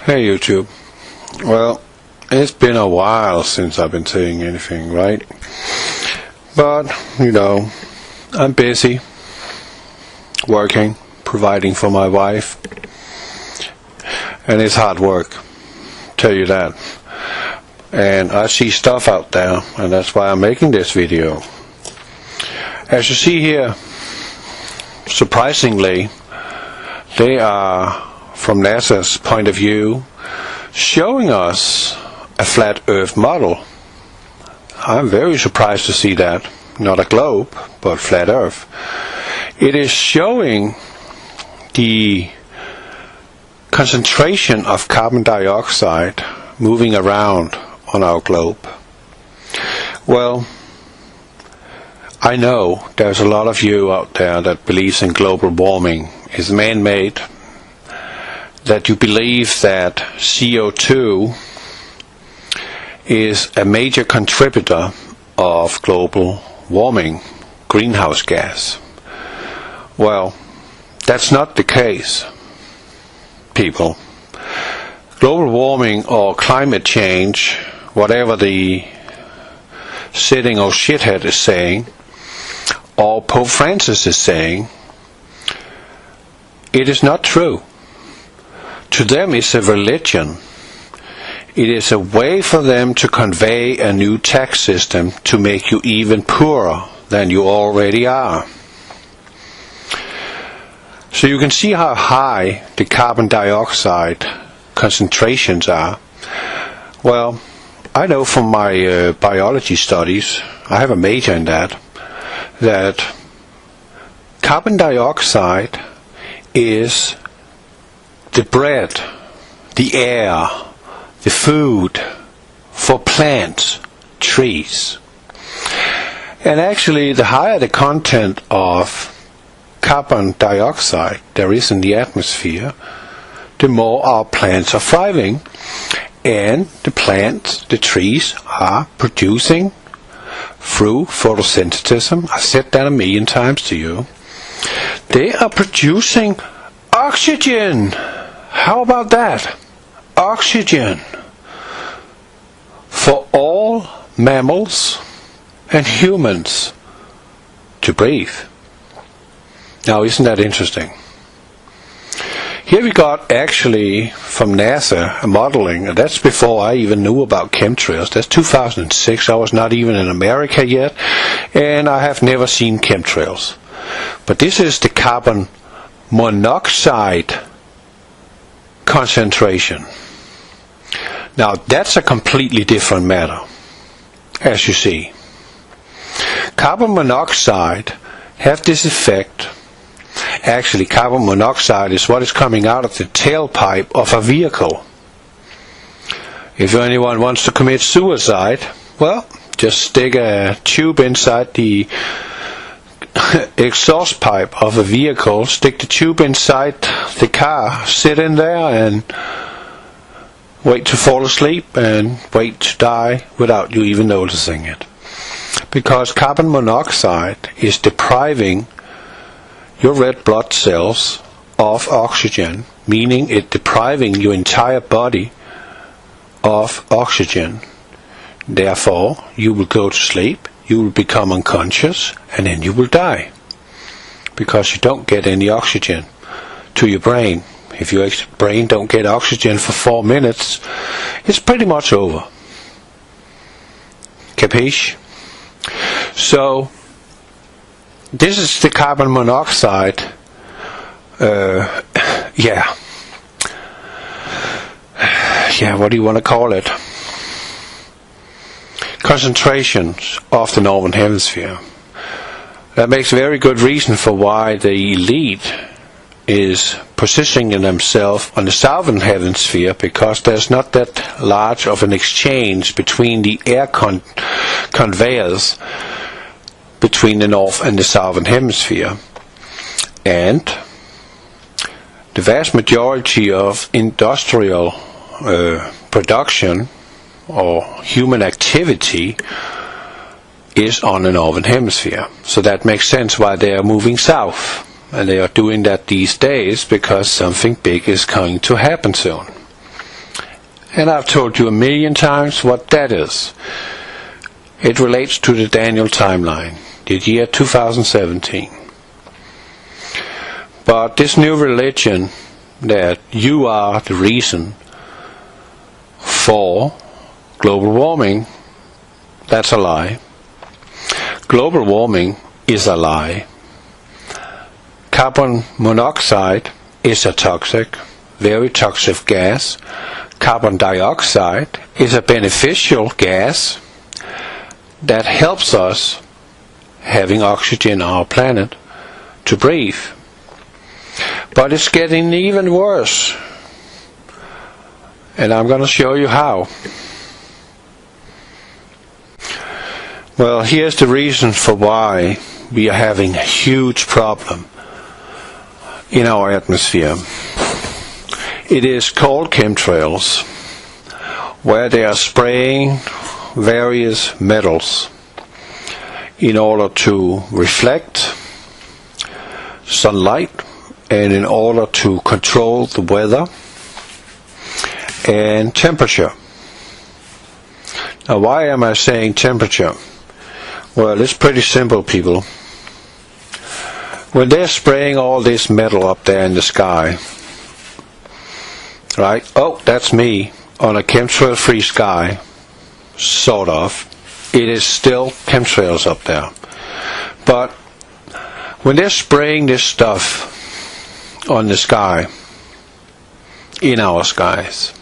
Hey YouTube. Well, it's been a while since I've been saying anything, right? But, I'm busy working, providing for my wife. And it's hard work, tell you that. And I see stuff out there, and that's why I'm making this video. As you see here, surprisingly, they are, from NASA's point of view, showing us a flat Earth model. I'm very surprised to see that. Not a globe, but flat Earth. It is showing the concentration of carbon dioxide moving around on our globe. Well, I know there's a lot of you out there that believes in global warming is man-made, that you believe that CO2 is a major contributor of global warming, greenhouse gas. Well, that's not the case, people. Global warming or climate change, whatever the sitting or shithead is saying, or Pope Francis is saying, it is not true. To them it's a religion. It is a way for them to convey a new tax system to make you even poorer than you already are. So you can see how high the carbon dioxide concentrations are. Well, I know from my biology studies, I have a major in that carbon dioxide is the bread, the air, the food for plants, trees. And actually, the higher the content of carbon dioxide there is in the atmosphere, the more our plants are thriving. And the plants, the trees, are producing through photosynthesis. I said that 1,000,000 times to you. They are producing oxygen. How about that? Oxygen for all mammals and humans to breathe. Now, isn't that interesting? Here we got actually from NASA a modeling, and that's before I even knew about chemtrails. That's 2006. I was not even in America yet, and I have never seen chemtrails. But this is the carbon monoxide concentration. Now that's a completely different matter, as you see. Carbon monoxide have this effect. Actually, carbon monoxide is what is coming out of the tailpipe of a vehicle. If anyone wants to commit suicide, well, just stick a tube inside the exhaust pipe of a vehicle, stick the tube inside the car, sit in there and wait to fall asleep and wait to die without you even noticing it. Because carbon monoxide is depriving your red blood cells of oxygen, meaning it depriving your entire body of oxygen. Therefore, you will go to sleep, you will become unconscious, and then you will die. Because you don't get any oxygen to your brain. If your brain don't get oxygen for 4 minutes, it's pretty much over. Capiche? So, this is the carbon monoxide, what do you want to call it? Concentrations of the northern hemisphere. That makes a very good reason for why the elite is positioning themselves on the southern hemisphere, because there's not that large of an exchange between the air conveyors between the north and the southern hemisphere. And the vast majority of industrial production or human activity is on the northern hemisphere. So that makes sense why they are moving south. And they are doing that these days because something big is going to happen soon. And I've told you a million times what that is. It relates to the Daniel timeline, the year 2017. But this new religion that you are the reason for global warming, that's a lie. Global warming is a lie. Carbon monoxide is a toxic, very toxic gas. Carbon dioxide is a beneficial gas that helps us having oxygen on our planet to breathe. But it's getting even worse. And I'm going to show you how. Well, here's the reason for why we are having a huge problem in our atmosphere. It is called chemtrails, where they are spraying various metals in order to reflect sunlight and in order to control the weather and temperature. Now, why am I saying temperature? Well, it's pretty simple, people. When they're spraying all this metal up there in the sky, right? Oh, that's me on a chemtrail-free sky, sort of. It is still chemtrails up there. But when they're spraying this stuff on the sky, in our skies,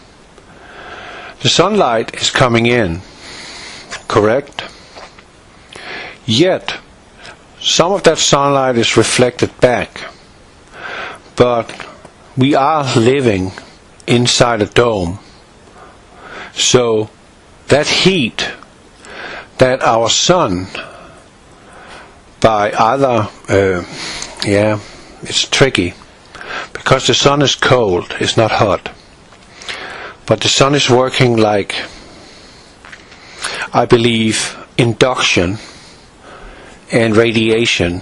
the sunlight is coming in, correct? Yet, some of that sunlight is reflected back. But we are living inside a dome. So, that heat that our sun, by either, it's tricky, because the sun is cold, it's not hot. But the sun is working like, I believe, induction and radiation,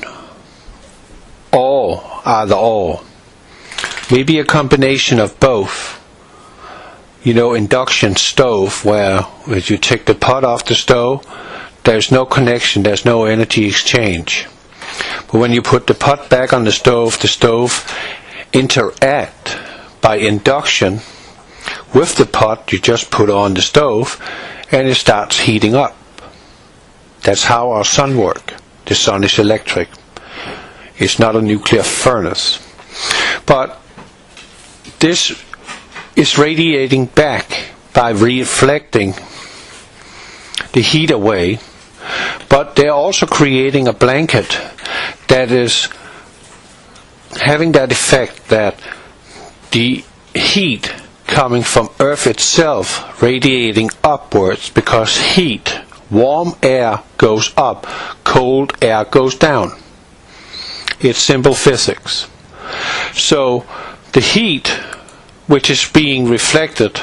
or either or. Maybe a combination of both. You know, induction stove, where if you take the pot off the stove, there's no connection, there's no energy exchange. But when you put the pot back on the stove interact by induction with the pot you just put on the stove, and it starts heating up. That's how our sun works. The sun is electric. It's not a nuclear furnace. But this is radiating back by reflecting the heat away. But they're also creating a blanket that is having that effect that the heat coming from Earth itself radiating upwards, because heat, warm air goes up, cold air goes down. It's simple physics. So the heat which is being reflected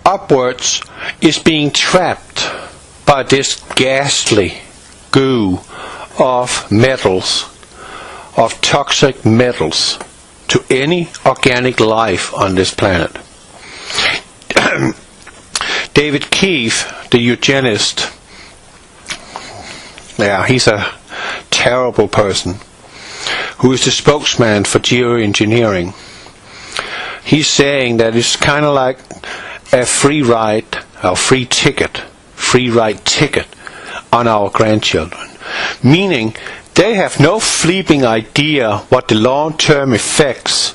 upwards is being trapped by this ghastly goo of metals, of toxic metals, to any organic life on this planet. David Keefe, the eugenist, he's a terrible person, who is the spokesman for geoengineering. He's saying that it's kind of like a free ride ticket on our grandchildren. Meaning, they have no fleeting idea what the long-term effects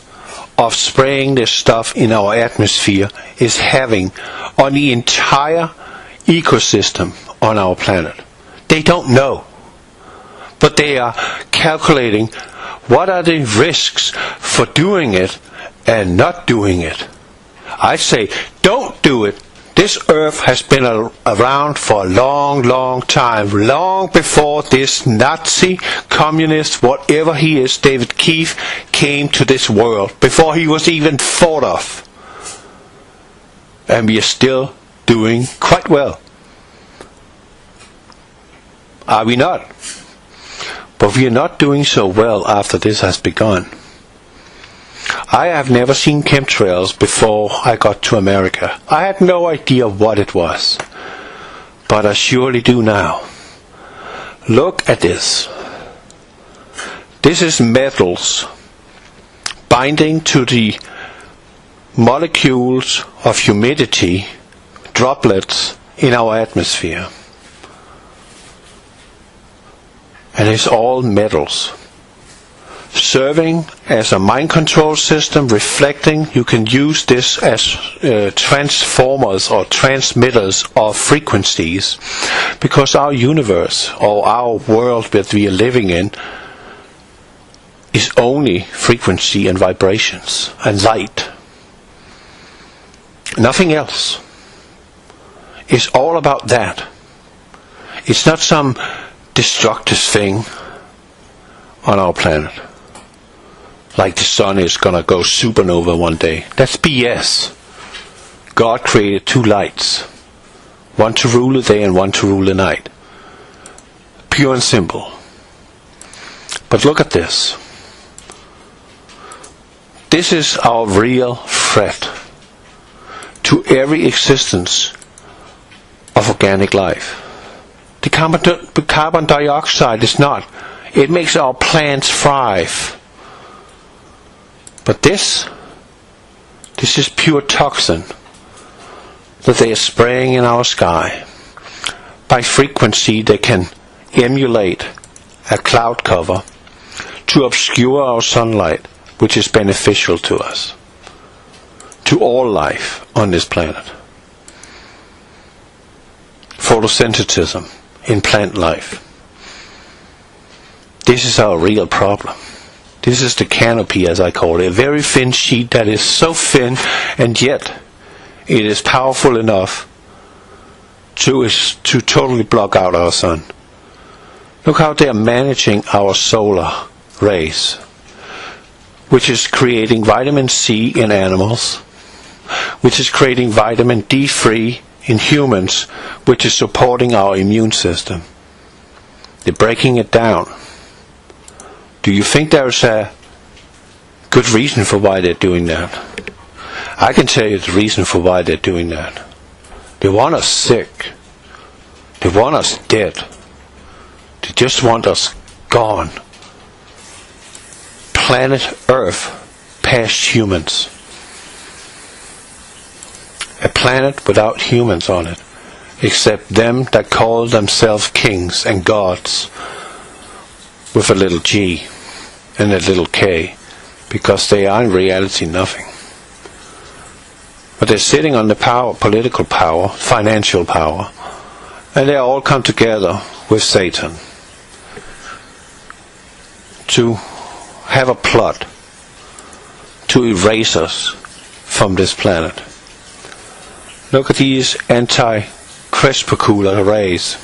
of spraying this stuff in our atmosphere is having on the entire ecosystem on our planet. They don't know. But they are calculating what are the risks for doing it and not doing it. I say, don't do it. This earth has been around for a long, long time, long before this Nazi, communist, whatever he is, David Keefe, came to this world, before he was even thought of. And we are still doing quite well. Are we not? But we are not doing so well after this has begun. I have never seen chemtrails before I got to America. I had no idea what it was, but I surely do now. Look at this. This is metals binding to the molecules of humidity, droplets in our atmosphere. And it's all metals, serving as a mind control system, reflecting. You can use this as transformers or transmitters of frequencies, because our universe, or our world that we are living in, is only frequency and vibrations and light. Nothing else. It's all about that. It's not some destructive thing on our planet, like the sun is gonna go supernova one day. That's BS. God created two lights, one to rule the day and one to rule the night. Pure and simple. But look at this. This is our real threat to every existence of organic life. The carbon dioxide is not. It makes our plants thrive. But this is pure toxin that they are spraying in our sky. By frequency they can emulate a cloud cover to obscure our sunlight, which is beneficial to us, to all life on this planet. Photosynthesis in plant life. This is our real problem. This is the canopy, as I call it, a very thin sheet that is so thin, and yet it is powerful enough to totally block out our sun. Look how they are managing our solar rays, which is creating vitamin C in animals, which is creating vitamin D3 in humans, which is supporting our immune system. They're breaking it down. Do you think there's a good reason for why they're doing that? I can tell you the reason for why they're doing that. They want us sick. They want us dead. They just want us gone. Planet Earth past humans. A planet without humans on it, except them that call themselves kings and gods, with a little g and a little k, because they are in reality nothing. But they're sitting on the power, political power, financial power, and they all come together with Satan to have a plot to erase us from this planet. Look at these anti-crepuscular rays.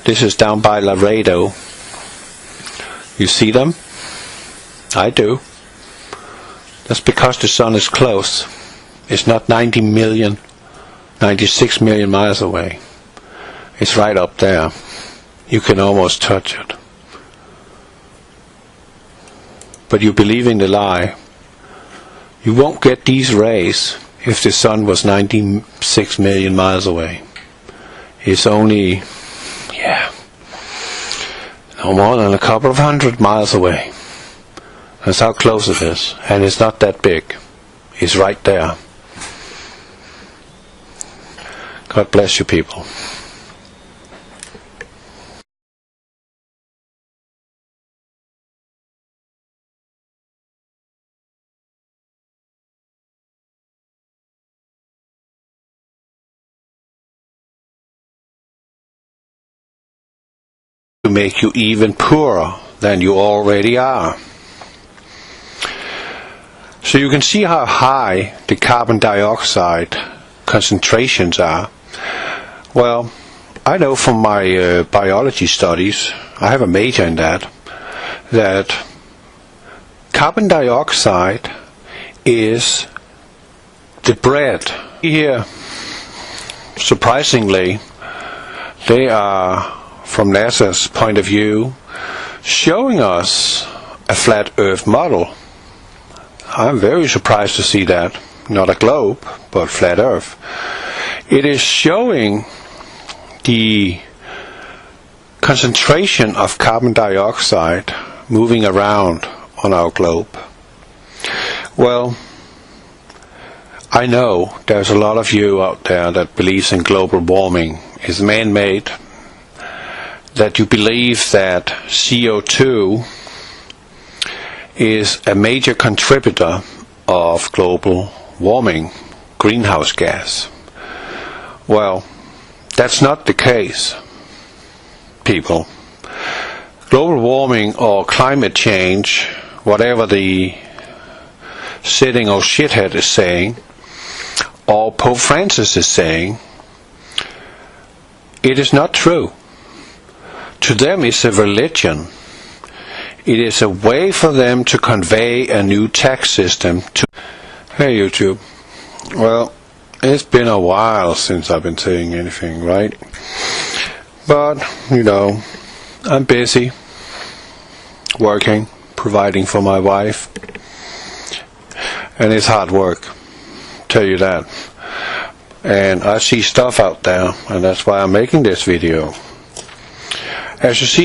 This is down by Laredo. You see them? I do. That's because the sun is close. It's not 96 million miles away. It's right up there. You can almost touch it. But you're believing the lie. You won't get these rays if the sun was 96 million miles away. It's only, no more than a couple of 100 miles away. That's how close it is. And it's not that big. It's right there. God bless you, people. To make you even poorer than you already are. So you can see how high the carbon dioxide concentrations are. Well, I know from my biology studies, I have a major in that carbon dioxide is the bread. Here, surprisingly, they are, from NASA's point of view, showing us a flat Earth model I'm very surprised to see that. Not a globe, but flat Earth. It is showing the concentration of carbon dioxide moving around on our globe. Well, I know there's a lot of you out there that believes in global warming is man-made, that you believe that CO2 is a major contributor of global warming, greenhouse gas. Well, that's not the case, people. Global warming or climate change, whatever the sitting or shithead is saying, or Pope Francis is saying, it is not true. To them it's a religion. It is a way for them to convey a new tax system to... Hey YouTube. Well, it's been a while since I've been saying anything, right? But, you know, I'm busy working, providing for my wife. And it's hard work, tell you that. And I see stuff out there, and that's why I'm making this video. As you see,